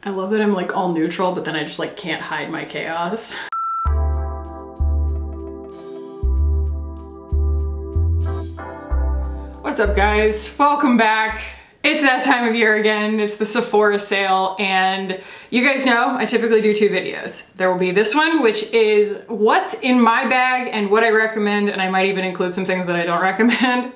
I love that I'm like all neutral, but then I just like can't hide my chaos. What's up guys? Welcome back. It's that time of year again. It's the Sephora sale, and you guys know I typically do two videos. There will be this one, which is what's in my bag and what I recommend, and I might even include some things that I don't recommend.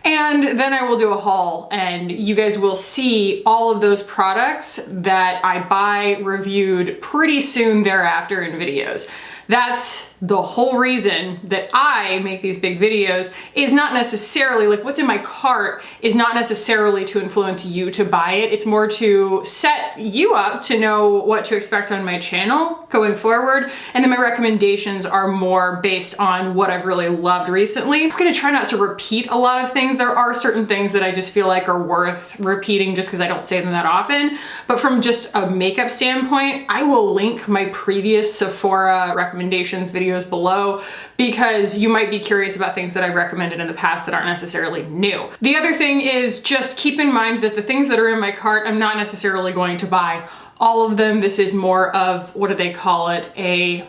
And then I will do a haul, and you guys will see all of those products that I buy reviewed pretty soon thereafter in videos. That's the whole reason that I make these big videos, is not necessarily, like what's in my cart is not necessarily to influence you to buy it. It's more to set you up to know what to expect on my channel going forward. And then my recommendations are more based on what I've really loved recently. I'm gonna try not to repeat a lot of things. There are certain things that I just feel like are worth repeating just because I don't say them that often. But from just a makeup standpoint, I will link my previous Sephora recommendations videos below, because you might be curious about things that I've recommended in the past that aren't necessarily new. The other thing is just keep in mind that the things that are in my cart, I'm not necessarily going to buy all of them. This is more of, what do they call it? A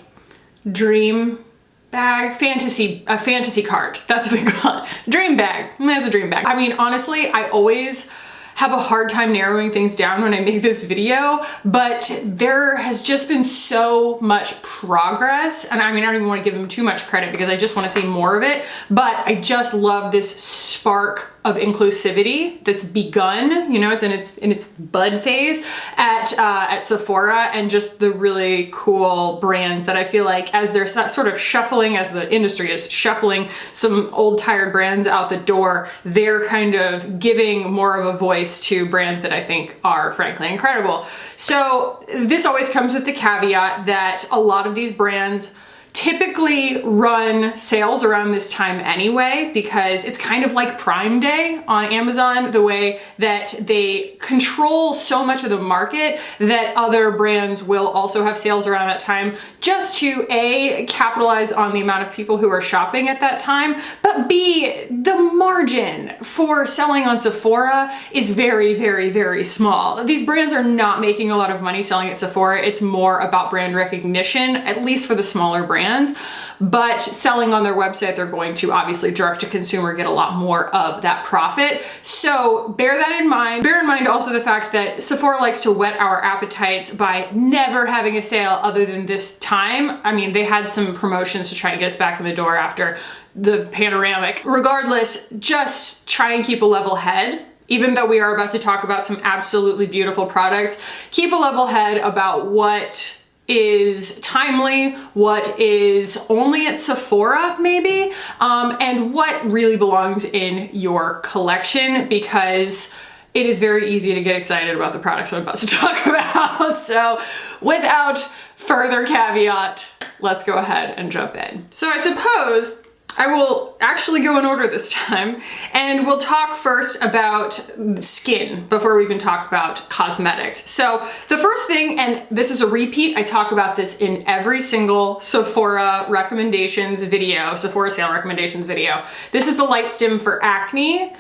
dream bag? A fantasy cart. That's what they call it. Dream bag. That's a dream bag. I mean, honestly, I always have a hard time narrowing things down when I make this video, but there has just been so much progress. And I mean, I don't even want to give them too much credit because I just want to see more of it, but I just love this spark of inclusivity that's begun, you know, it's in its bud phase at Sephora, and just the really cool brands that I feel like as they're sort of shuffling, as the industry is shuffling some old tired brands out the door, they're kind of giving more of a voice to brands that I think are frankly incredible. So this always comes with the caveat that a lot of these brands typically run sales around this time anyway, because it's kind of like Prime Day on Amazon, the way that they control so much of the market that other brands will also have sales around that time, just to A, capitalize on the amount of people who are shopping at that time, but B, the margin for selling on Sephora is very, very, very small. These brands are not making a lot of money selling at Sephora. It's more about brand recognition, at least for the smaller brands. But selling on their website, they're going to obviously direct to consumer get a lot more of that profit. So bear that in mind. Bear in mind also the fact that Sephora likes to whet our appetites by never having a sale other than this time. I mean, they had some promotions to try and get us back in the door after the panoramic. Regardless, just try and keep a level head. Even though we are about to talk about some absolutely beautiful products, keep a level head about what is timely, what is only at Sephora maybe, and what really belongs in your collection, because it is very easy to get excited about the products I'm about to talk about. So without further caveat, let's go ahead and jump in. So I suppose I will actually go in order this time, and we'll talk first about skin before we even talk about cosmetics. So the first thing, and this is a repeat, I talk about this in every single Sephora recommendations video, Sephora sale recommendations video. This is the Light Stim for acne,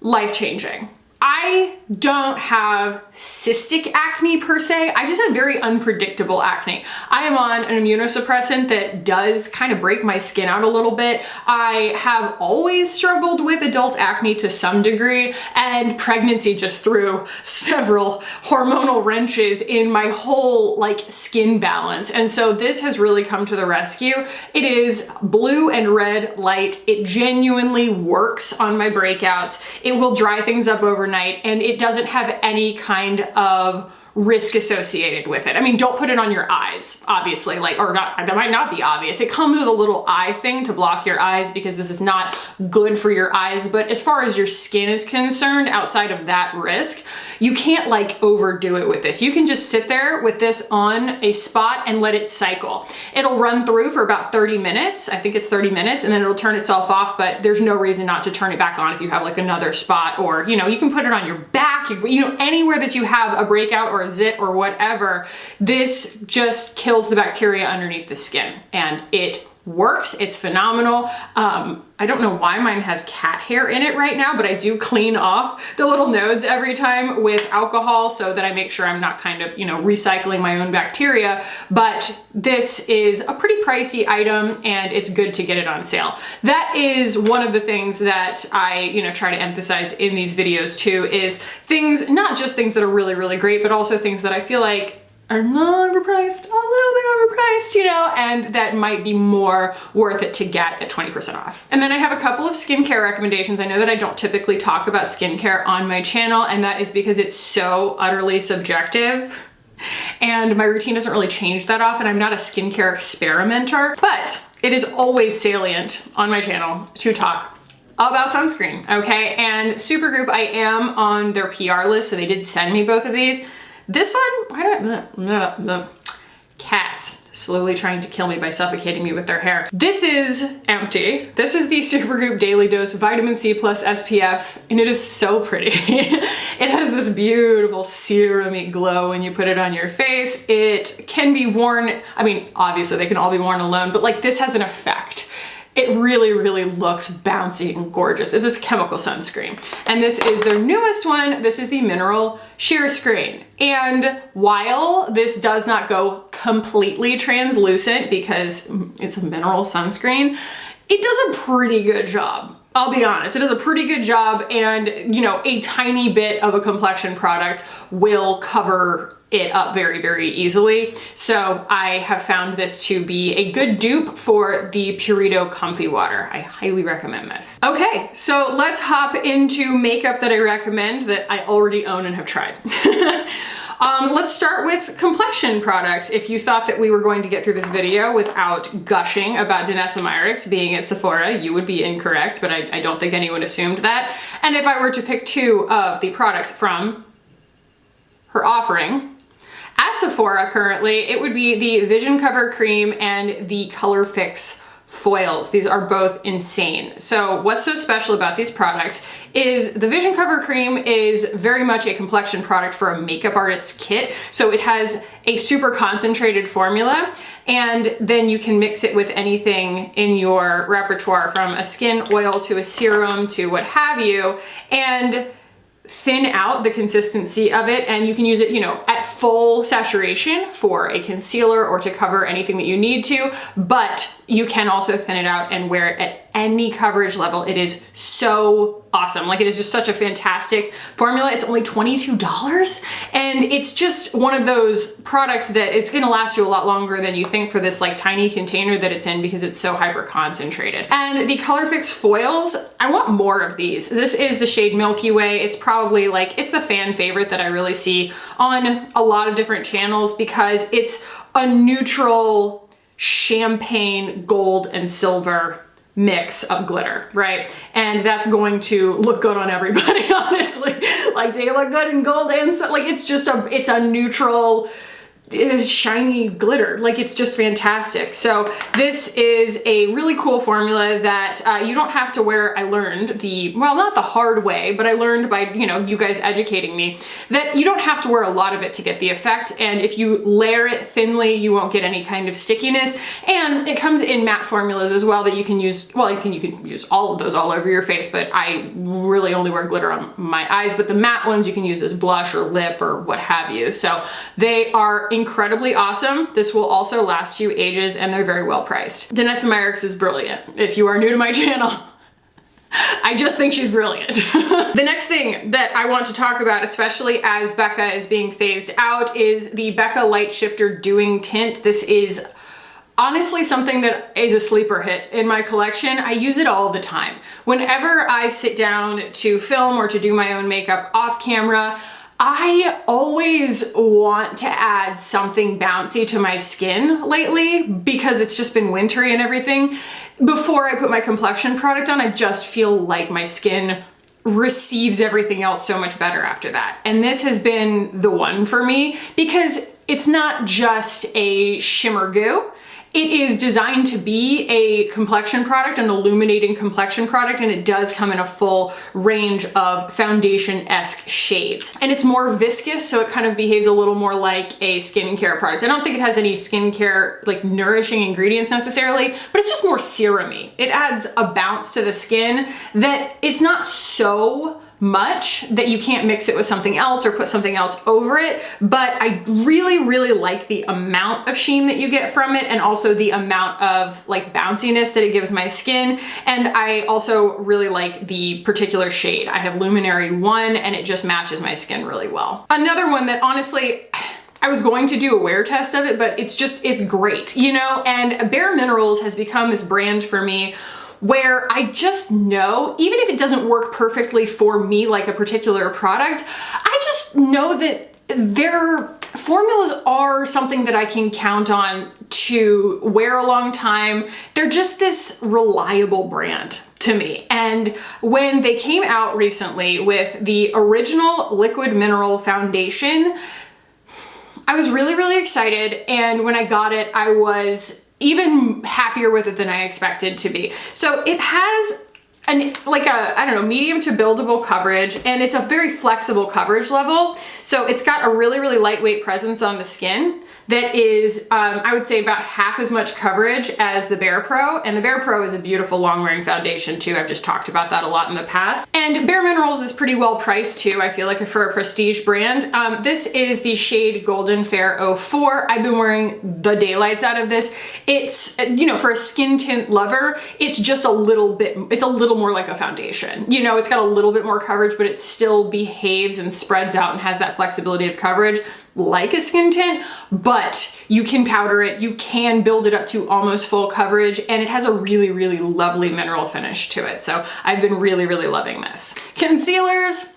life-changing. I don't have cystic acne per se. I just have very unpredictable acne. I am on an immunosuppressant that does kind of break my skin out a little bit. I have always struggled with adult acne to some degree, and pregnancy just threw several hormonal wrenches in my whole like skin balance. And so this has really come to the rescue. It is blue and red light. It genuinely works on my breakouts. It will dry things up overnight, and it doesn't have any kind of risk associated with it. I mean, don't put it on your eyes, obviously, like, or not, that might not be obvious. It comes with a little eye thing to block your eyes because this is not good for your eyes. But as far as your skin is concerned, outside of that risk, you can't like overdo it with this. You can just sit there with this on a spot and let it cycle. It'll run through for about 30 minutes. I think it's 30 minutes, and then it'll turn itself off, but there's no reason not to turn it back on if you have like another spot, or, you know, you can put it on your back, you know, anywhere that you have a breakout or a zit or whatever. This just kills the bacteria underneath the skin, and it works. It's phenomenal. I don't know why mine has cat hair in it right now, but I do clean off the little nodes every time with alcohol so that I make sure I'm not kind of, you know, recycling my own bacteria. But this is a pretty pricey item and it's good to get it on sale. That is one of the things that I, you know, try to emphasize in these videos too, is things, not just things that are really, really great, but also things that I feel like are not overpriced, a little bit overpriced, you know, and that might be more worth it to get at 20% off. And then I have a couple of skincare recommendations. I know that I don't typically talk about skincare on my channel, and that is because it's so utterly subjective. And my routine doesn't really change that often. I'm not a skincare experimenter, but it is always salient on my channel to talk about sunscreen, okay? And Supergroup, I am on their PR list, so they did send me both of these. This one, why don't, the cats slowly trying to kill me by suffocating me with their hair. This is empty. This is the Supergroup Daily Dose Vitamin C Plus SPF, and it is so pretty. It has this beautiful serumy glow when you put it on your face. It can be worn, I mean, obviously they can all be worn alone, but like this has an effect. It really, really looks bouncy and gorgeous. It is chemical sunscreen. And this is their newest one. This is the Mineral Sheer Screen. And while this does not go completely translucent because it's a mineral sunscreen, it does a pretty good job. I'll be honest, it does a pretty good job, and you know, a tiny bit of a complexion product will cover it up very, very easily. So I have found this to be a good dupe for the Purito Comfy Water. I highly recommend this. Okay, so let's hop into makeup that I recommend that I already own and have tried. Let's start with complexion products. If you thought that we were going to get through this video without gushing about Denesamyrix being at Sephora, you would be incorrect, but I don't think anyone assumed that. And if I were to pick two of the products from her offering at Sephora currently, it would be the Vision Cover Cream and the Color Fix Foils. These are both insane. So what's so special about these products is the Vision Cover Cream is very much a complexion product for a makeup artist kit. So it has a super concentrated formula, and then you can mix it with anything in your repertoire, from a skin oil to a serum to what have you, and thin out the consistency of it, and you can use it, you know, at full saturation for a concealer or to cover anything that you need to, but you can also thin it out and wear it at any coverage level. It is so awesome. Like, it is just such a fantastic formula. It's only $22, and it's just one of those products that it's gonna last you a lot longer than you think for this like tiny container that it's in, because it's so hyper concentrated. And the Color Fix Foils, I want more of these. This is the shade Milky Way. It's probably like, it's the fan favorite that I really see on a lot of different channels because it's a neutral champagne, gold, and silver mix of glitter, right? And that's going to look good on everybody, honestly. Like, they look good in gold and so, like, it's just it's a neutral, shiny glitter. Like, it's just fantastic. So this is a really cool formula that you don't have to wear. I learned well, not the hard way, but I learned by, you know, you guys educating me, that you don't have to wear a lot of it to get the effect. And if you layer it thinly, you won't get any kind of stickiness. And it comes in matte formulas as well that you can use. Well, you can use all of those all over your face, but I really only wear glitter on my eyes. But the matte ones you can use as blush or lip or what have you. So they are incredibly awesome. This will also last you ages, and they're very well priced. Denesamyrix is brilliant. If you are new to my channel, I just think she's brilliant. The next thing that I want to talk about, especially as Becca is being phased out, is the Becca Light Shifter Dewing Tint. This is honestly something that is a sleeper hit in my collection. I use it all the time. Whenever I sit down to film or to do my own makeup off camera, I always want to add something bouncy to my skin lately because it's just been wintry and everything. Before I put my complexion product on, I just feel like my skin receives everything else so much better after that. And this has been the one for me because it's not just a shimmer goo. it is designed to be a complexion product, an illuminating complexion product, and it does come in a full range of foundation-esque shades. And it's more viscous, so it kind of behaves a little more like a skincare product. I don't think it has any skincare, like nourishing ingredients necessarily, but it's just more serum-y. It adds a bounce to the skin that it's not so much that you can't mix it with something else or put something else over it, but I really, really like the amount of sheen that you get from it, and also the amount of like bounciness that it gives my skin. And I also really like the particular shade. I have Luminary 1 and it just matches my skin really well. Another one that honestly, I was going to do a wear test of it, but it's great, you know? And Bare Minerals has become this brand for me where I just know, even if it doesn't work perfectly for me like a particular product, I just know that their formulas are something that I can count on to wear a long time. They're just this reliable brand to me. And when they came out recently with the original Liquid Mineral Foundation, I was really, really excited. And when I got it, I was even happier with it than I expected to be. So it has I don't know, medium to buildable coverage, and it's a very flexible coverage level. So it's got a really, really lightweight presence on the skin that is, I would say, about half as much coverage as the Bare Pro. And the Bare Pro is a beautiful long wearing foundation too. I've just talked about that a lot in the past. And Bare Minerals is pretty well priced too, I feel like, for a prestige brand. This is the shade Golden Fair 04. I've been wearing the daylights out of this. It's, you know, for a skin tint lover, it's just a little bit, it's a little more like a foundation. You know, it's got a little bit more coverage, but it still behaves and spreads out and has that flexibility of coverage like a skin tint, but you can powder it, you can build it up to almost full coverage, and it has a really, really lovely mineral finish to it. So I've been really, really loving this. Concealers.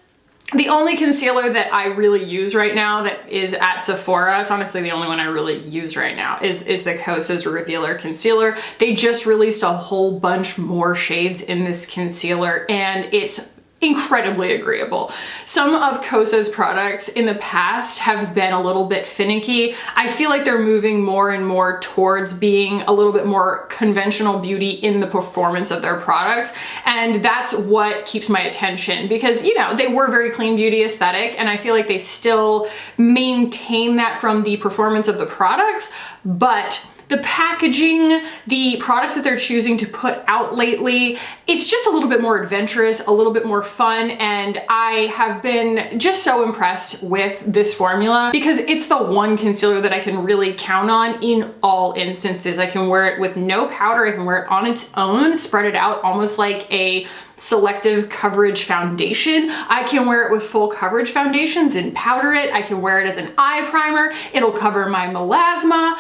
The only concealer that I really use right now that is at Sephora, it's honestly the only one I really use right now, is the Kosas Revealer Concealer. They just released a whole bunch more shades in this concealer, and it's incredibly agreeable. Some of Kosas products in the past have been a little bit finicky. I feel like they're moving more and more towards being a little bit more conventional beauty in the performance of their products. And that's what keeps my attention, because, you know, they were very clean beauty aesthetic, and I feel like they still maintain that from the performance of the products, but the packaging, the products that they're choosing to put out lately, it's just a little bit more adventurous, a little bit more fun, and I have been just so impressed with this formula because it's the one concealer that I can really count on in all instances. I can wear it with no powder, I can wear it on its own, spread it out almost like a selective coverage foundation. I can wear it with full coverage foundations and powder it. I can wear it as an eye primer. It'll cover my melasma.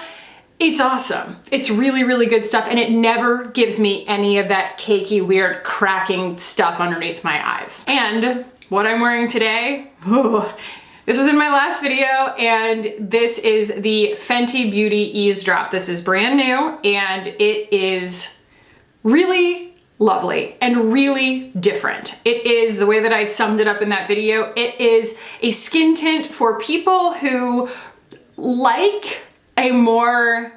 It's awesome. It's really, really good stuff, and it never gives me any of that cakey, weird, cracking stuff underneath my eyes. And what I'm wearing today, this was in my last video, and this is the Fenty Beauty Eavesdrop. This is brand new, and it is really lovely and really different. It is, the way that I summed it up in that video, it is a skin tint for people who like a more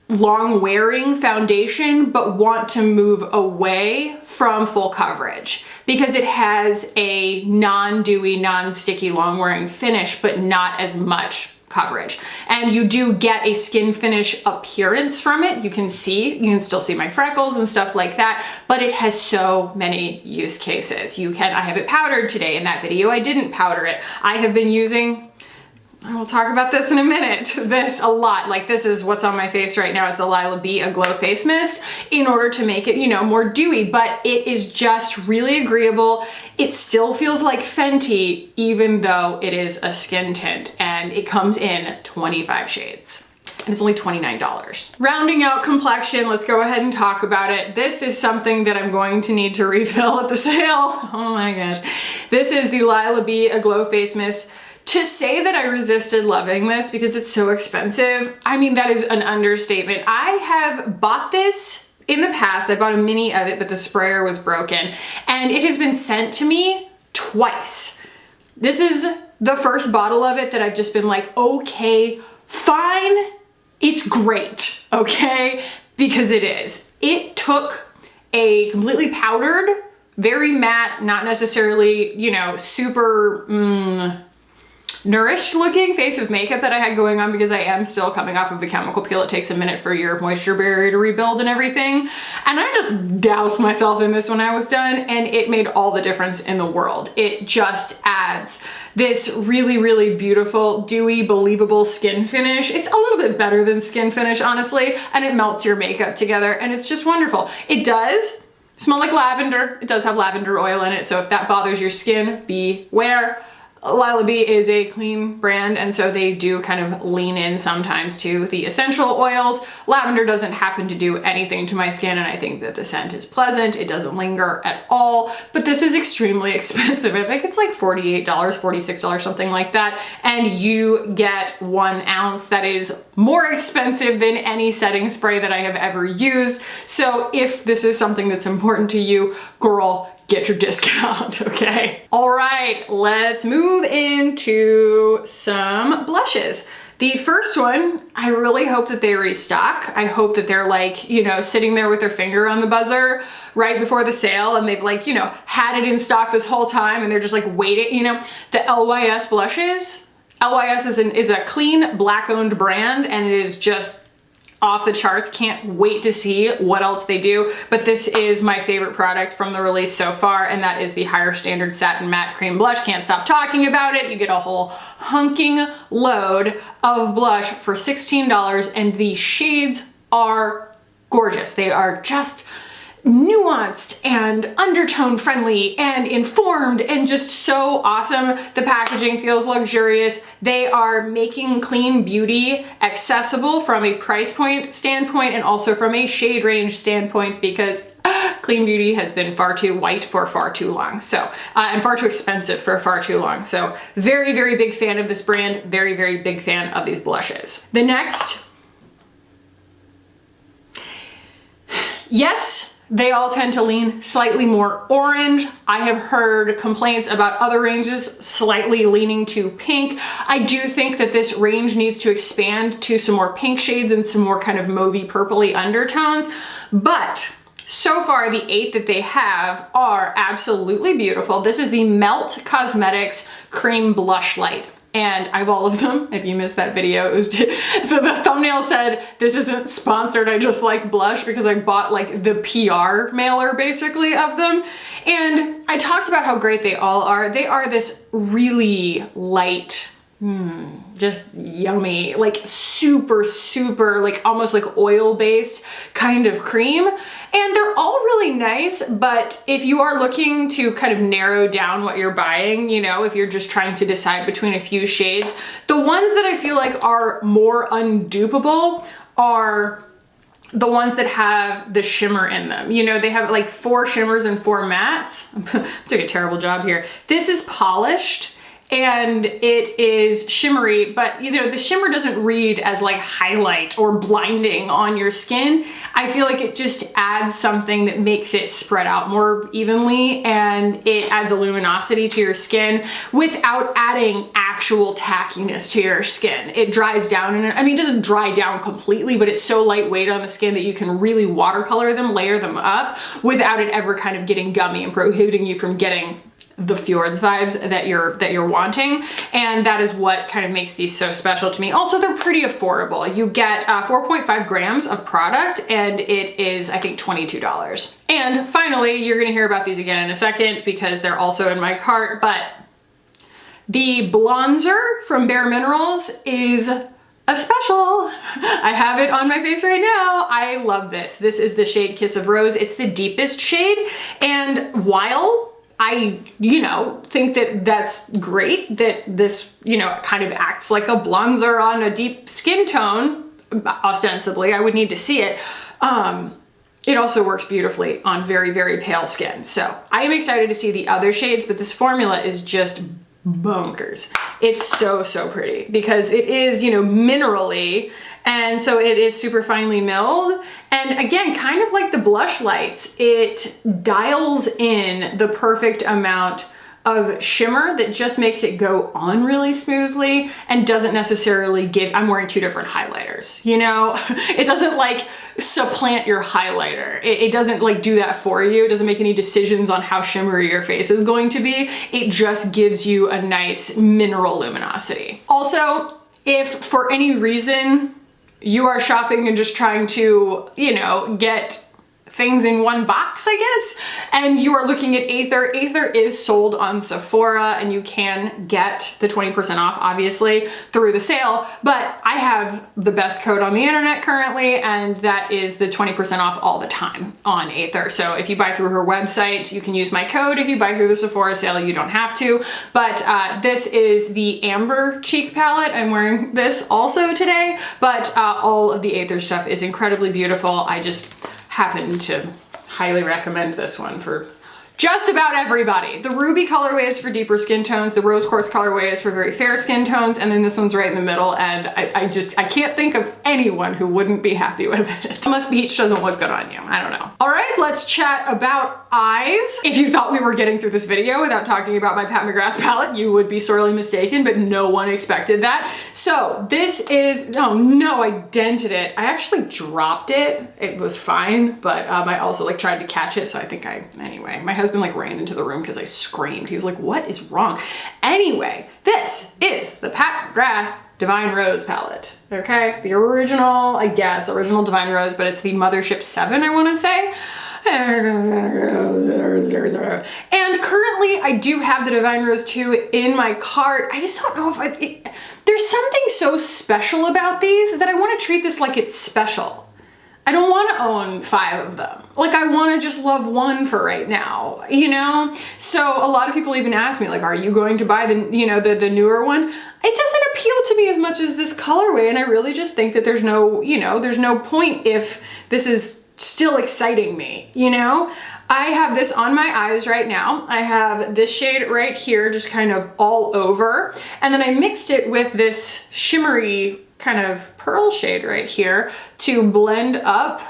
long wearing foundation but want to move away from full coverage because it has a non-dewy, non-sticky, long wearing finish but not as much coverage. And you do get a skin finish appearance from it. You can still see my freckles and stuff like that, but it has so many use cases. I have it powdered today. In that video, I didn't powder it. I have been using, I will talk about this in a minute, this a lot. Like, this is what's on my face right now, is the Lila B A Glow Face Mist, in order to make it, you know, more dewy, but it is just really agreeable. It still feels like Fenty, even though it is a skin tint, and it comes in 25 shades. And it's only $29. Rounding out complexion, let's go ahead and talk about it. This is something that I'm going to need to refill at the sale. Oh my gosh. This is the Lila B A Glow Face Mist. To say that I resisted loving this because it's so expensive, I mean, that is an understatement. I have bought this in the past. I bought a mini of it, but the sprayer was broken, and it has been sent to me twice. This is the first bottle of it that I've just been like, okay, fine, it's great, okay? Because it is. It took a completely powdered, very matte, not necessarily, you know, super nourished looking face of makeup that I had going on, because I am still coming off of a chemical peel. It takes a minute for your moisture barrier to rebuild and everything. And I just doused myself in this when I was done, and it made all the difference in the world. It just adds this really, really beautiful, dewy, believable skin finish. It's a little bit better than skin finish, honestly, and it melts your makeup together, and it's just wonderful. It does smell like lavender. It does have lavender oil in it, so if that bothers your skin, beware. Lila Bee is a clean brand, and so they do kind of lean in sometimes to the essential oils. Lavender doesn't happen to do anything to my skin, and I think that the scent is pleasant. It doesn't linger at all, but this is extremely expensive. I think it's like $48, $46, something like that, and you get 1 ounce that is more expensive than any setting spray that I have ever used. So if this is something that's important to you, girl, get your discount, okay? All right, let's move into some blushes. The first one, I really hope that they restock. I hope that they're like, you know, sitting there with their finger on the buzzer right before the sale, and they've like, you know, had it in stock this whole time, and they're just like waiting, you know. The LYS blushes, LYS is a clean black-owned brand, and it is just off the charts. Can't wait to see what else they do, but this is my favorite product from the release so far, and that is the Higher Standard Satin Matte Cream Blush. Can't stop talking about it. You get a whole hunking load of blush for $16, and the shades are gorgeous. They are just nuanced and undertone friendly and informed and just so awesome. The packaging feels luxurious. They are making clean beauty accessible from a price point standpoint and also from a shade range standpoint, because clean beauty has been far too white for far too long. So, and far too expensive for far too long. So very, very big fan of this brand. Very, very big fan of these blushes. The next, yes, they all tend to lean slightly more orange. I have heard complaints about other ranges slightly leaning to pink. I do think that this range needs to expand to some more pink shades and some more kind of mauvey purpley undertones. But so far, the 8 that they have are absolutely beautiful. This is the Melt Cosmetics Cream Blush Light. And I have all of them. If you missed that video, it was just, the thumbnail said, this isn't sponsored, I just like blush, because I bought like the PR mailer basically of them. And I talked about how great they all are. They are this really light, just yummy, like super, super, like almost like oil-based kind of cream. And they're all really nice, but if you are looking to kind of narrow down what you're buying, you know, if you're just trying to decide between a few shades, the ones that I feel like are more undupable are the ones that have the shimmer in them. You know, they have like 4 shimmers and 4 mattes. I'm doing a terrible job here. This is polished and it is shimmery, but you know, the shimmer doesn't read as like highlight or blinding on your skin. I feel like it just adds something that makes it spread out more evenly, and it adds a luminosity to your skin without adding actual tackiness to your skin. It dries down, and I mean, it doesn't dry down completely, but it's so lightweight on the skin that you can really watercolor them, layer them up without it ever kind of getting gummy and prohibiting you from getting the Fjords vibes that you're wanting, and that is what kind of makes these so special to me. Also, they're pretty affordable. You get 4.5 grams of product, and it is, I think, $22. And finally, you're gonna hear about these again in a second because they're also in my cart, but the bronzer from Bare Minerals is a special. I have it on my face right now. I love this. This is the shade Kiss of Rose. It's the deepest shade, and while I, you know, think that that's great that this, you know, kind of acts like a bronzer on a deep skin tone, ostensibly, I would need to see it. It also works beautifully on very, very pale skin. So I am excited to see the other shades, but this formula is just bonkers. It's so, so pretty because it is, you know, minerally, and so it is super finely milled. And again, kind of like the blush lights, it dials in the perfect amount of shimmer that just makes it go on really smoothly and doesn't necessarily give, I'm wearing two different highlighters, you know? It doesn't like supplant your highlighter. It doesn't like do that for you. It doesn't make any decisions on how shimmery your face is going to be. It just gives you a nice mineral luminosity. Also, if for any reason you are shopping and just trying to, you know, get things in one box, I guess, and you are looking at Aether. Aether is sold on Sephora and you can get the 20% off, obviously, through the sale, but I have the best code on the internet currently, and that is the 20% off all the time on Aether. So if you buy through her website, you can use my code. If you buy through the Sephora sale, you don't have to, but this is the Amber Cheek Palette. I'm wearing this also today, but all of the Aether stuff is incredibly beautiful. I just happen to highly recommend this one for just about everybody. The ruby colorway is for deeper skin tones, the rose quartz colorway is for very fair skin tones, and then this one's right in the middle, and I can't think of anyone who wouldn't be happy with it. Unless beach doesn't look good on you, I don't know. All right, let's chat about eyes. If you thought we were getting through this video without talking about my Pat McGrath palette, you would be sorely mistaken, but no one expected that. So this is, oh no, I dented it. I actually dropped it. It was fine, but I also like tried to catch it, so I think anyway, my husband like ran into the room because I screamed. He was like, what is wrong? Anyway, this is the Pat McGrath Divine Rose palette, okay? The original, I guess, original Divine Rose, but it's the Mothership 7, I wanna say. And currently I do have the Divine Rose 2 in my cart. I just don't know if there's something so special about these that I wanna treat this like it's special. I don't want to own 5 of them. Like, I want to just love one for right now, you know? So a lot of people even ask me, like, are you going to buy the, you know, the newer one? It doesn't appeal to me as much as this colorway, and I really just think that there's no, you know, there's no point if this is still exciting me, you know? I have this on my eyes right now. I have this shade right here, just kind of all over, and then I mixed it with this shimmery kind of pearl shade right here to blend up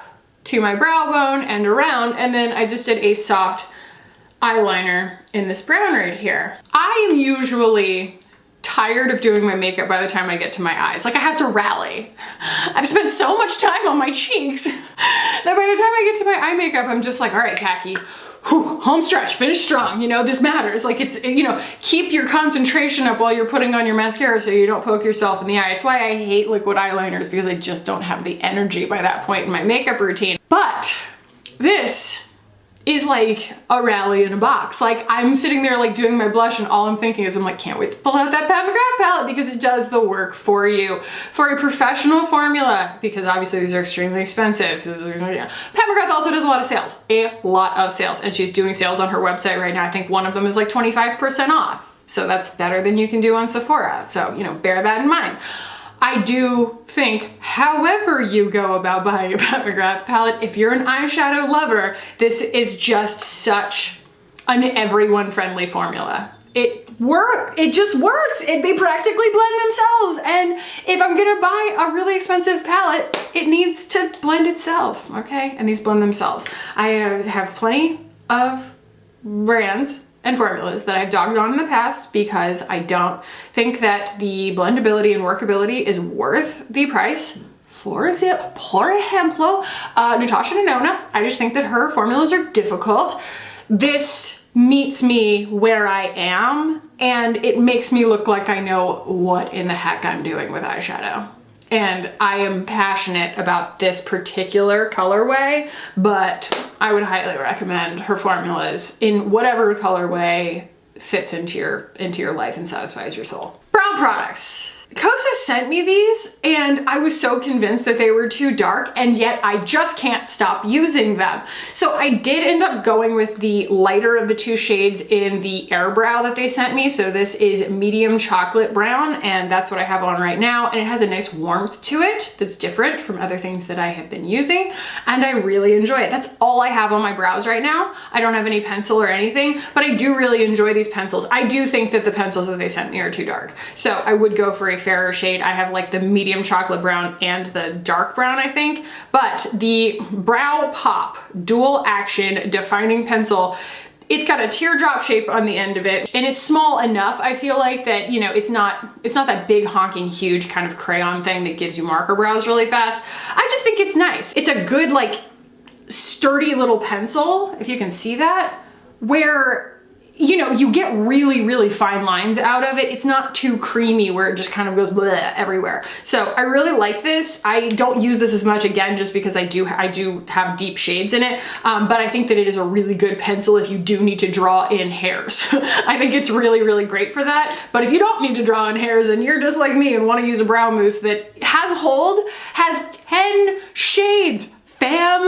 to my brow bone and around, and then I just did a soft eyeliner in this brown right here. I am usually tired of doing my makeup by the time I get to my eyes. Like, I have to rally. I've spent so much time on my cheeks that by the time I get to my eye makeup, I'm just like, all right, Khaki, home stretch, finish strong, you know, this matters. Like, it's, you know, keep your concentration up while you're putting on your mascara so you don't poke yourself in the eye. It's why I hate liquid eyeliners, because I just don't have the energy by that point in my makeup routine. But this is like a rally in a box. Like, I'm sitting there like doing my blush, and all I'm thinking is, I'm like, can't wait to pull out that Pat McGrath palette, because it does the work for you. For a professional formula, because obviously these are extremely expensive. Pat McGrath also does a lot of sales, and she's doing sales on her website right now. I think one of them is like 25% off. So that's better than you can do on Sephora. So, you know, bear that in mind. I do think, however you go about buying a Pat McGrath palette, if you're an eyeshadow lover, this is just such an everyone friendly formula. It just works. They practically blend themselves. And if I'm gonna buy a really expensive palette, it needs to blend itself, okay? And these blend themselves. I have plenty of brands and formulas that I've dogged on in the past because I don't think that the blendability and workability is worth the price. For example, Natasha Denona, I just think that her formulas are difficult. This meets me where I am, and it makes me look like I know what in the heck I'm doing with eyeshadow. And I am passionate about this particular colorway, but I would highly recommend her formulas in whatever colorway fits into your life and satisfies your soul. Brow products. Kosa sent me these, and I was so convinced that they were too dark, and yet I just can't stop using them. So I did end up going with the lighter of the 2 shades in the Air Brow that they sent me. So this is medium chocolate brown, and that's what I have on right now, and it has a nice warmth to it that's different from other things that I have been using, and I really enjoy it. That's all I have on my brows right now. I don't have any pencil or anything, but I do really enjoy these pencils. I do think that the pencils that they sent me are too dark, so I would go for a fairer shade. I have like the medium chocolate brown and the dark brown, I think, but the Brow Pop dual action defining pencil It's got a teardrop shape on the end of it, and it's small enough, I feel like, that, you know, it's not that big honking huge kind of crayon thing that gives you marker brows really fast. I just think it's nice. It's a good, like, sturdy little pencil, if you can see that, where, you know, you get really, really fine lines out of it. It's not too creamy where it just kind of goes bleh everywhere. So I really like this. I don't use this as much, again, just because I do have deep shades in it. But I think that it is a really good pencil if you do need to draw in hairs. I think it's really, really great for that. But if you don't need to draw in hairs and you're just like me and want to use a brow mousse that has hold, has 10 shades, fam,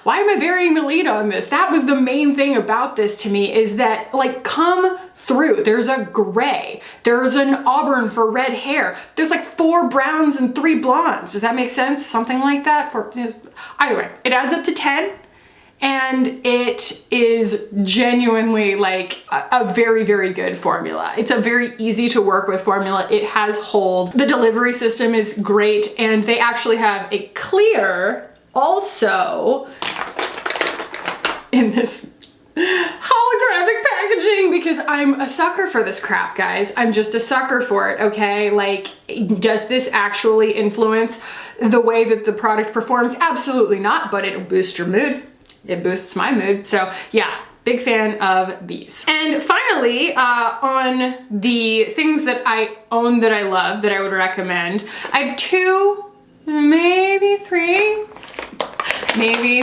why am I burying the lead on this? That was the main thing about this to me, is that, like, come through. There's a gray, there's an auburn for red hair, there's like 4 browns and 3 blondes. Does that make sense? Something like that. Either way, it adds up to 10. And it is genuinely like a very, very good formula. It's a very easy to work with formula. It has hold. The delivery system is great, and they actually have a clear also in this holographic packaging, because I'm a sucker for this crap, guys. I'm just a sucker for it, okay? Like, does this actually influence the way that the product performs? Absolutely not, but it'll boost your mood. It boosts my mood. So yeah, big fan of these. And finally, on the things that I own that I love, that I would recommend, I have 2, maybe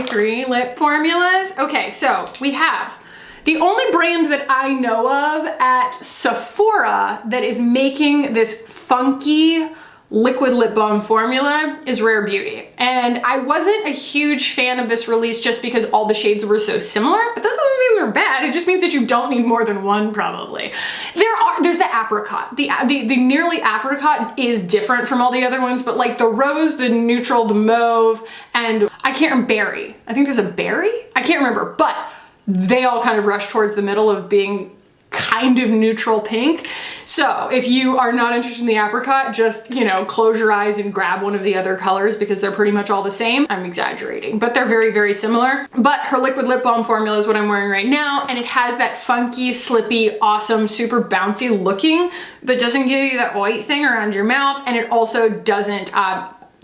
3 lip formulas. Okay, so we have the only brand that I know of at Sephora that is making this funky liquid lip balm formula is Rare Beauty. And I wasn't a huge fan of this release just because all the shades were so similar, but that doesn't mean they're bad. It just means that you don't need more than one, probably. There's the apricot. The nearly apricot is different from all the other ones, but like the rose, the neutral, the mauve, and I can't remember, berry. I think there's a berry? I can't remember, but they all kind of rush towards the middle of being kind of neutral pink. So if you are not interested in the apricot, just, you know, close your eyes and grab one of the other colors because they're pretty much all the same. I'm exaggerating, but they're very, very similar. But her liquid lip balm formula is what I'm wearing right now, and it has that funky, slippy, awesome, super bouncy looking, but doesn't give you that white thing around your mouth, and it also doesn't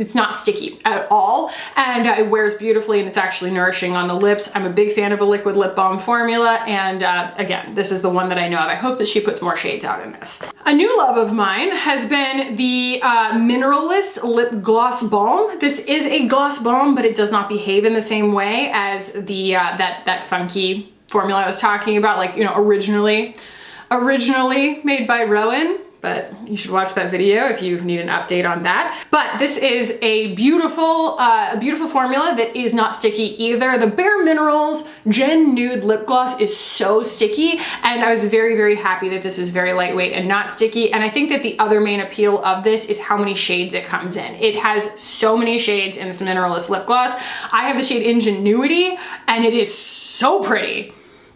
it's not sticky at all, and it wears beautifully, and it's actually nourishing on the lips. I'm a big fan of a liquid lip balm formula, and again, this is the one that I know of. I hope that she puts more shades out in this. A new love of mine has been the Mineralist Lip Gloss Balm. This is a gloss balm, but it does not behave in the same way as the that funky formula I was talking about, like, you know, originally made by Rowan. But you should watch that video if you need an update on that. But this is a beautiful formula that is not sticky either. The Bare Minerals Gen Nude Lip Gloss is so sticky, and I was very, very happy that this is very lightweight and not sticky. And I think that the other main appeal of this is how many shades it comes in. It has so many shades in this Mineralist Lip Gloss. I have the shade Ingenuity, and it is so pretty.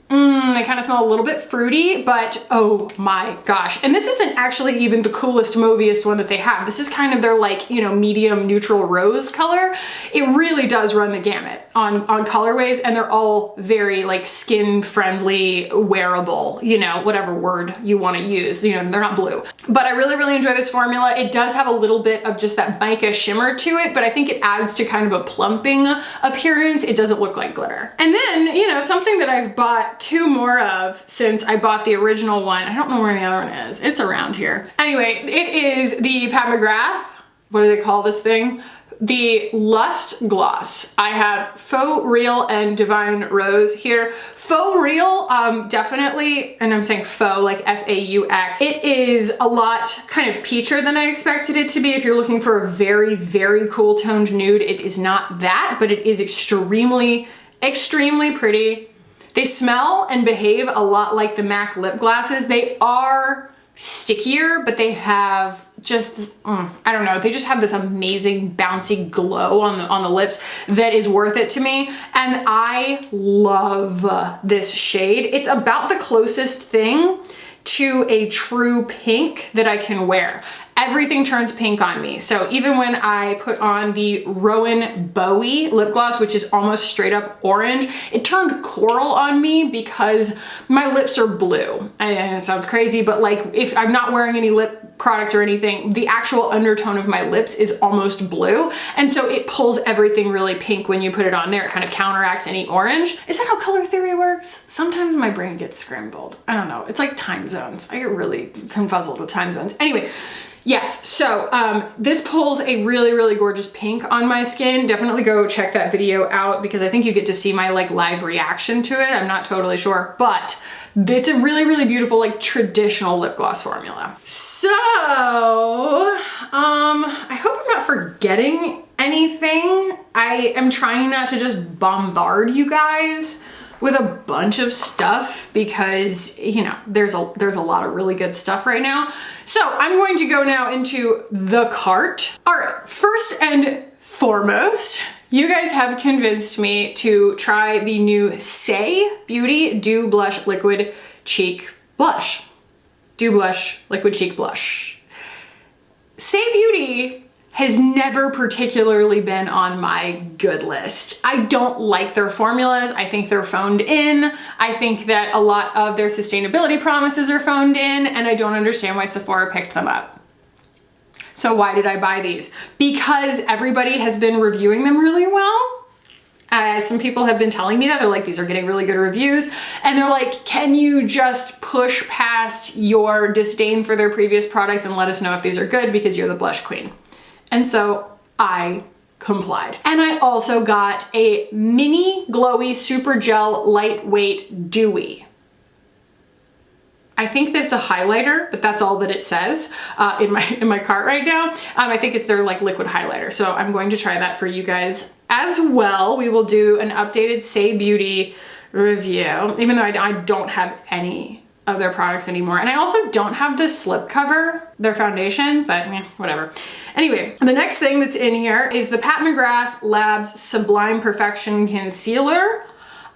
They kind of smell a little bit fruity, but oh my gosh. And this isn't actually even the coolest, mauviest one that they have. This is kind of their, like, you know, medium neutral rose color. It really does run the gamut on colorways, and they're all very, like, skin friendly, wearable, you know, whatever word you want to use. You know, they're not blue. But I really, really enjoy this formula. It does have a little bit of just that mica shimmer to it, but I think it adds to kind of a plumping appearance. It doesn't look like glitter. And then, you know, something that I've bought 2 more of since I bought the original one. I don't know where the other one is. It's around here. Anyway, it is the Pat McGrath. What do they call this thing? The Lust Gloss. I have Faux Real and Divine Rose here. Faux Real, definitely, and I'm saying faux like F-A-U-X. It is a lot kind of peachier than I expected it to be. If you're looking for a very, very cool toned nude, it is not that, but it is extremely, extremely pretty. They smell and behave a lot like the MAC lip glosses. They are stickier, but they have just, I don't know, they just have this amazing bouncy glow on the lips that is worth it to me. And I love this shade. It's about the closest thing to a true pink that I can wear. everything turns pink on me. So even when I put on the Rowan Bowie lip gloss, which is almost straight up orange, it turned coral on me because my lips are blue. And it sounds crazy, but like if I'm not wearing any lip product or anything, the actual undertone of my lips is almost blue. And so it pulls everything really pink when you put it on there. It kind of counteracts any orange. Is that how color theory works? Sometimes my brain gets scrambled. I don't know. It's like time zones. I get really confuzzled with time zones. Anyway, yes, so this pulls a really, really gorgeous pink on my skin. Definitely go check that video out because I think you get to see my like live reaction to it. I'm not totally sure, but it's a really, really beautiful, like traditional lip gloss formula. So, I hope I'm not forgetting anything. I am trying not to just bombard you guys with a bunch of stuff because, you know, there's a lot of really good stuff right now. So I'm going to go now into the cart. All right, first and foremost, you guys have convinced me to try the new Saie Beauty Dew Blush Liquid Cheek Blush. Dew Blush Liquid Cheek Blush. Saie Beauty has never particularly been on my good list. I don't like their formulas. I think they're phoned in. I think that a lot of their sustainability promises are phoned in, and I don't understand why Sephora picked them up. So why did I buy these? Because everybody has been reviewing them really well. Some people have been telling me that. They're like, these are getting really good reviews. And they're like, can you just push past your disdain for their previous products and let us know if these are good because you're the blush queen. And so I complied. And I also got a mini Glowy Super Gel Lightweight Dewy. I think that's a highlighter, but that's all that it says in my cart right now. I think it's their like liquid highlighter. So I'm going to try that for you guys as well. We will do an updated Saie Beauty review, even though I don't have any of their products anymore. And I also don't have this slip cover, their foundation, but whatever. Anyway, the next thing that's in here is the Pat McGrath Labs Sublime Perfection Concealer.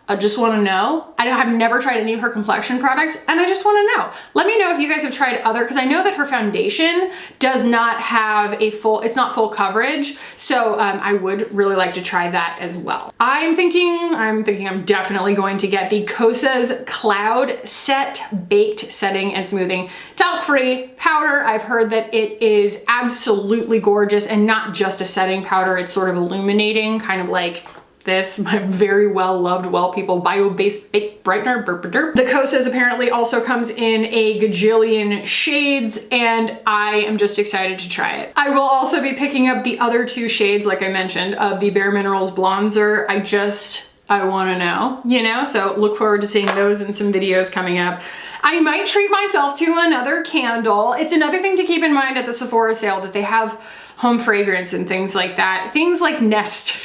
I just want to know. I've never tried any of her complexion products, and I just want to know. Let me know if you guys have tried other, because I know that her foundation does not have a full, it's not full coverage. So I would really like to try that as well. I'm thinking I'm definitely going to get the Kosas Cloud Set Baked Setting and Smoothing Talc-Free Powder. I've heard that it is absolutely gorgeous and not just a setting powder. It's sort of illuminating, kind of like this, my very well-loved Well People bio-based baked brightener. The Kosas apparently also comes in a gajillion shades, and I am just excited to try it. I will also be picking up the other two shades, like I mentioned, of the Bare Minerals Bronzer. I want to know, you know? So look forward to seeing those in some videos coming up. I might treat myself to another candle. It's another thing to keep in mind at the Sephora sale that they have home fragrance and things like that. Things like Nest,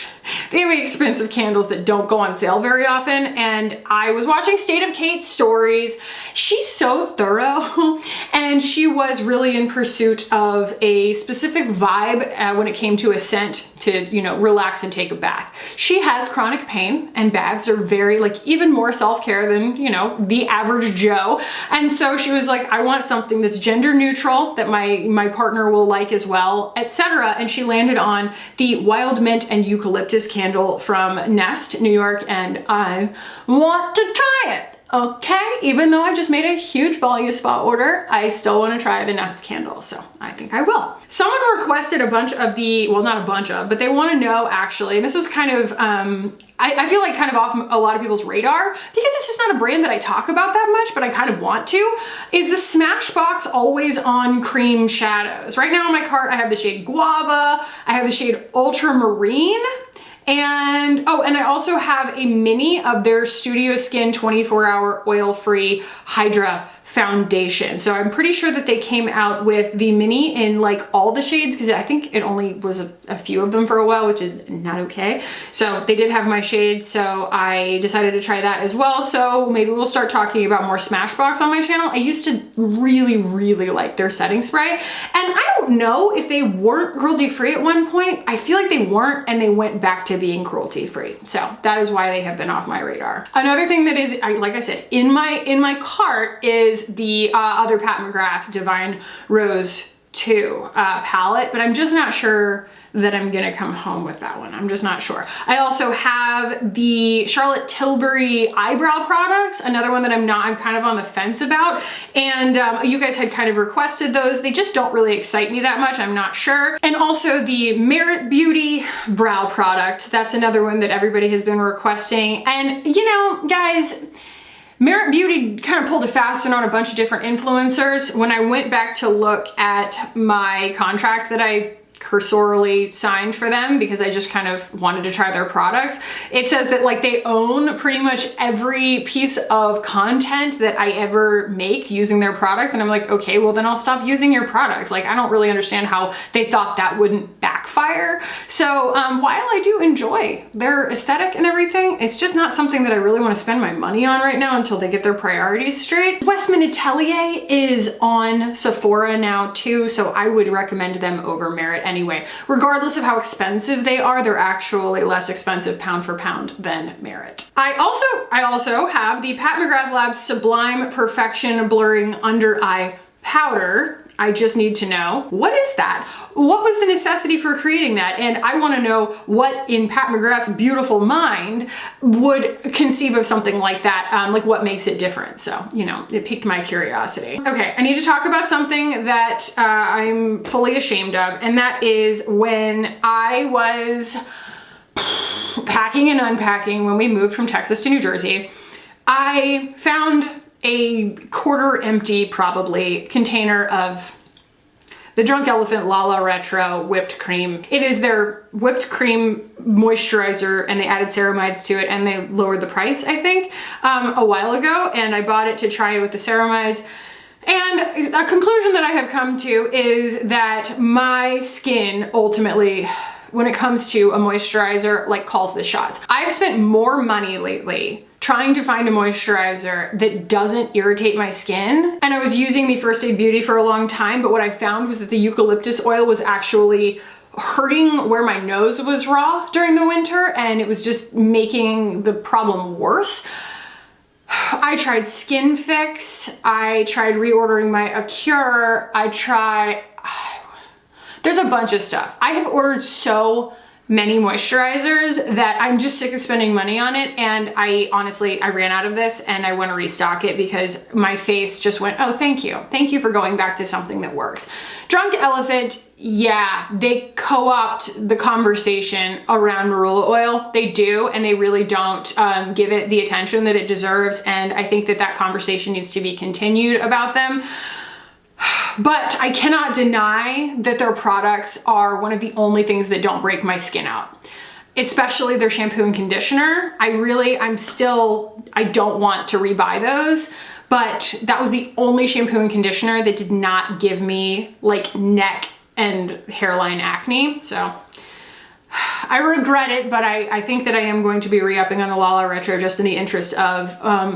very expensive candles that don't go on sale very often. And I was watching State of Kate's stories. She's so thorough, and she was really in pursuit of a specific vibe when it came to a scent to, you know, relax and take a bath. She has chronic pain, and baths are very, like, even more self-care than, you know, the average Joe. And so she was like, I want something that's gender neutral, that my partner will like as well, etc. And she landed on the Wild Mint and Eucalyptus candle from Nest, New York, and I want to try it. Okay, even though I just made a huge volume spa order, I still want to try the Nest candle, so I think I will. Someone requested a bunch of the, well, not a bunch of, but they want to know actually, and this was kind of, I feel like kind of off a lot of people's radar, because it's just not a brand that I talk about that much, but I kind of want to, is the Smashbox Always On Cream Shadows. Right now in my cart, I have the shade Guava, I have the shade Ultramarine, and oh, and I also have a mini of their Studio Skin 24-hour oil-free Hydra foundation. So I'm pretty sure that they came out with the mini in like all the shades, because I think it only was a few of them for a while, which is not okay. So they did have my shades, so I decided to try that as well. So maybe we'll start talking about more Smashbox on my channel. I used to really, really like their setting spray, and I don't know if they weren't cruelty-free at one point. I feel like they weren't, and they went back to being cruelty-free. So that is why they have been off my radar. Another thing that is, like I said, in my cart is the other Pat McGrath Divine Rose palette, but I'm just not sure that I'm gonna come home with that one. I'm just not sure. I also have the Charlotte Tilbury eyebrow products, another one that I'm kind of on the fence about. And you guys had kind of requested those. They just don't really excite me that much. I'm not sure. And also the Merit Beauty brow product. That's another one that everybody has been requesting. And you know, guys, Merit Beauty kind of pulled a fast one on a bunch of different influencers. When I went back to look at my contract that I cursorily signed for them because I just kind of wanted to try their products, it says that like they own pretty much every piece of content that I ever make using their products. And I'm like, okay, well then I'll stop using your products. Like, I don't really understand how they thought that wouldn't backfire. So while I do enjoy their aesthetic and everything, it's just not something that I really want to spend my money on right now until they get their priorities straight. Westman Atelier is on Sephora now too, so I would recommend them over Merit anyway. Regardless of how expensive they are, they're actually less expensive pound for pound than Merit. I also have the Pat McGrath Labs Sublime Perfection Blurring Under Eye Powder. I just need to know, what is that? What was the necessity for creating that? And I want to know what in Pat McGrath's beautiful mind would conceive of something like that, like what makes it different. So, you know, it piqued my curiosity. Okay, I need to talk about something that I'm fully ashamed of, and that is when I was packing and unpacking when we moved from Texas to New Jersey, I found a quarter empty, probably, container of the Drunk Elephant Lala Retro whipped cream. It is their whipped cream moisturizer, and they added ceramides to it, and they lowered the price, I think, a while ago, and I bought it to try it with the ceramides. And a conclusion that I have come to is that my skin ultimately, when it comes to a moisturizer, like calls the shots. I've spent more money lately trying to find a moisturizer that doesn't irritate my skin. And I was using the First Aid Beauty for a long time, but what I found was that the eucalyptus oil was actually hurting where my nose was raw during the winter, and it was just making the problem worse. I tried Skin Fix, I tried reordering my Acure, there's a bunch of stuff. I have ordered so many moisturizers that I'm just sick of spending money on it, and I ran out of this and I want to restock it because my face just went, oh, thank you for going back to something that works. Drunk Elephant, yeah, they co-opt the conversation around marula oil. They do, and they really don't give it the attention that it deserves, and I think that that conversation needs to be continued about them. But I cannot deny that their products are one of the only things that don't break my skin out, especially their shampoo and conditioner. I don't want to rebuy those, but that was the only shampoo and conditioner that did not give me like neck and hairline acne. So I regret it, but I think that I am going to be re-upping on the Lala Retro just in the interest of,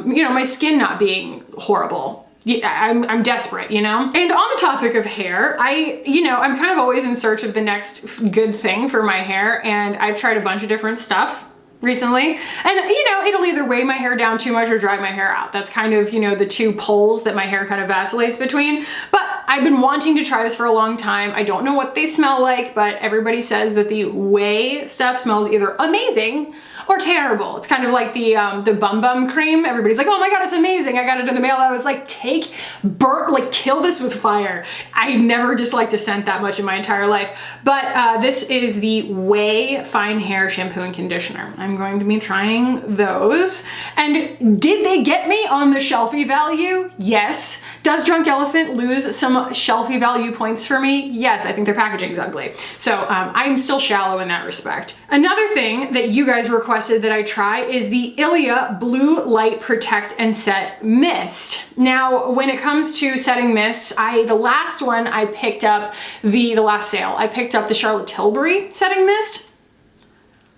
you know, my skin not being horrible. Yeah, I'm desperate, you know? And on the topic of hair, I'm kind of always in search of the next good thing for my hair, and I've tried a bunch of different stuff recently. And, you know, it'll either weigh my hair down too much or dry my hair out. That's kind of, you know, the two poles that my hair kind of vacillates between. But I've been wanting to try this for a long time. I don't know what they smell like, but everybody says that the Whey stuff smells either amazing or terrible. It's kind of like the Bum Bum cream. Everybody's like, oh my God, it's amazing. I got it in the mail. I was like, kill this with fire. I never disliked a scent that much in my entire life. But this is the Whey Fine Hair Shampoo and Conditioner. I'm going to be trying those. And did they get me on the shelfie value? Yes. Does Drunk Elephant lose some shelfie value points for me? Yes, I think their packaging's ugly. So I'm still shallow in that respect. Another thing that you guys requested that I try is the Ilia Blue Light Protect and Set Mist. Now, when it comes to setting mists, the last one I picked up, the last sale, I picked up the Charlotte Tilbury setting mist.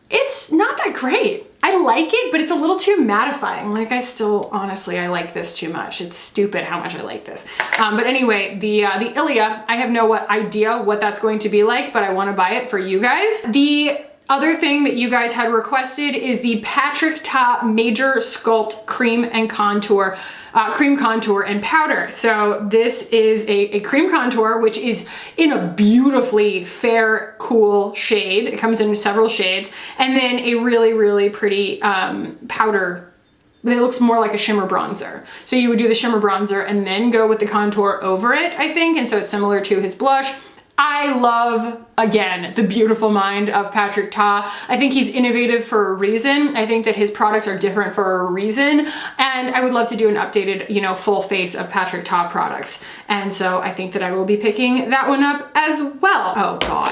It's not that great. I like it, but it's a little too mattifying. Like, I like this too much. It's stupid how much I like this. But anyway, the Ilia, I have no idea what that's going to be like, but I want to buy it for you guys. The other thing that you guys had requested is the Patrick Ta Major Sculpt Cream and Contour cream contour and powder. So this is a cream contour, which is in a beautifully fair, cool shade. It comes in several shades. And then a really, really pretty powder. It looks more like a shimmer bronzer. So you would do the shimmer bronzer and then go with the contour over it, I think. And so it's similar to his blush. I love, again, the beautiful mind of Patrick Ta. I think he's innovative for a reason. I think that his products are different for a reason. And I would love to do an updated, you know, full face of Patrick Ta products. And so I think that I will be picking that one up as well. Oh God.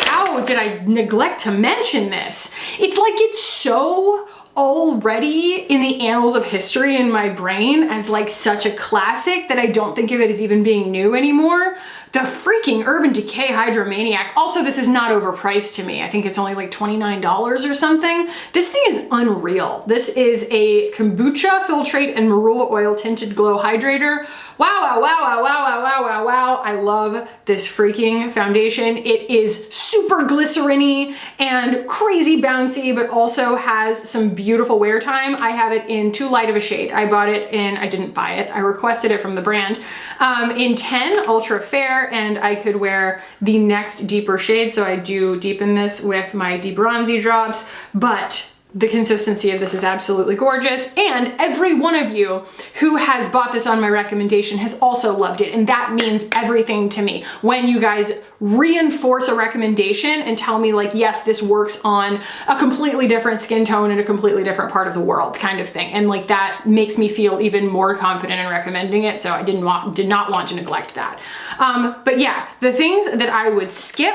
How did I neglect to mention this? It's like it's so already in the annals of history in my brain as like such a classic that I don't think of it as even being new anymore. The freaking Urban Decay Hydromaniac. Also, this is not overpriced to me. I think it's only like $29 or something. This thing is unreal. This is a kombucha, filtrate, and marula oil tinted glow hydrator. Wow, wow, wow, wow, wow, wow, wow, wow. I love this freaking foundation. It is super glycerin-y and crazy bouncy, but also has some beautiful wear time. I have it in too light of a shade. I bought it in, I didn't buy it, I requested it from the brand, in 10, ultra fair, and I could wear the next deeper shade. So I do deepen this with my deep bronzy drops, but the consistency of this is absolutely gorgeous. And every one of you who has bought this on my recommendation has also loved it. And that means everything to me. When you guys reinforce a recommendation and tell me like, yes, this works on a completely different skin tone in a completely different part of the world kind of thing. And like that makes me feel even more confident in recommending it. So I did not want to neglect that. But yeah, the things that I would skip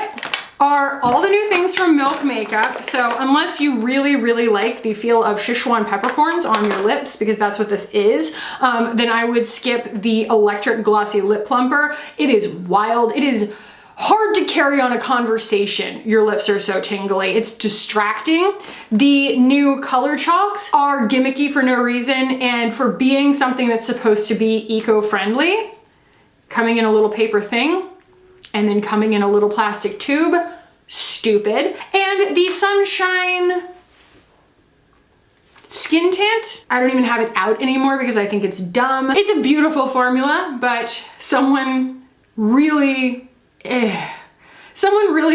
are all the new things from Milk Makeup. So unless you really, really like the feel of Sichuan peppercorns on your lips, because that's what this is, then I would skip the Electric Glossy Lip Plumper. It is wild. It is hard to carry on a conversation. Your lips are so tingly. It's distracting. The new color chalks are gimmicky for no reason, and for being something that's supposed to be eco-friendly, coming in a little paper thing, and then coming in a little plastic tube, stupid. And the Sunshine Skin Tint, I don't even have it out anymore because I think it's dumb. It's a beautiful formula, but someone really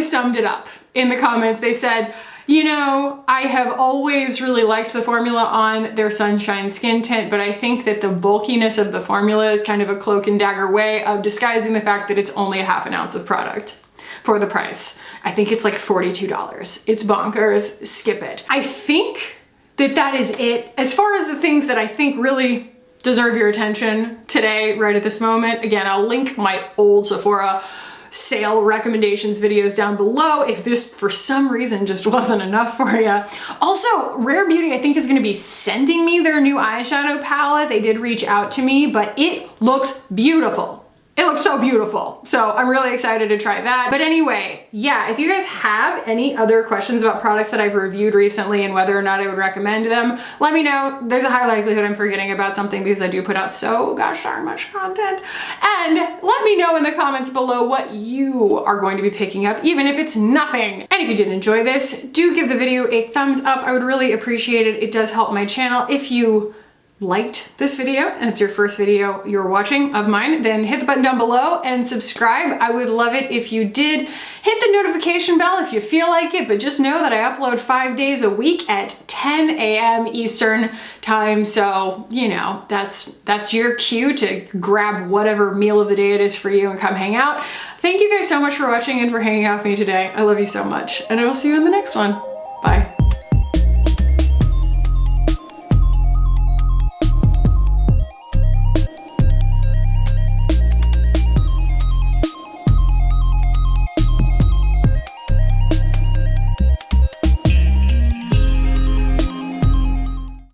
summed it up in the comments. They said, you know, I have always really liked the formula on their Sunshine Skin Tint, but I think that the bulkiness of the formula is kind of a cloak and dagger way of disguising the fact that it's only a half an ounce of product for the price. I think it's like $42. It's bonkers. Skip it. I think that that is it. As far as the things that I think really deserve your attention today, right at this moment, again, I'll link my old Sephora sale recommendations videos down below if this for some reason just wasn't enough for you. Also, Rare Beauty I think is going to be sending me their new eyeshadow palette. They did reach out to me, but it looks beautiful. It looks so beautiful. So I'm really excited to try that. But anyway, yeah, if you guys have any other questions about products that I've reviewed recently and whether or not I would recommend them, let me know. There's a high likelihood I'm forgetting about something because I do put out so gosh darn much content. And let me know in the comments below what you are going to be picking up, even if it's nothing. And if you did enjoy this, do give the video a thumbs up. I would really appreciate it. It does help my channel. If you liked this video and it's your first video you're watching of mine, then hit the button down below and subscribe. I would love it if you did. Hit the notification bell if you feel like it, but just know that I upload 5 days a week at 10 a.m. Eastern time. So, you know, that's your cue to grab whatever meal of the day it is for you and come hang out. Thank you guys so much for watching and for hanging out with me today. I love you so much, and I will see you in the next one. Bye.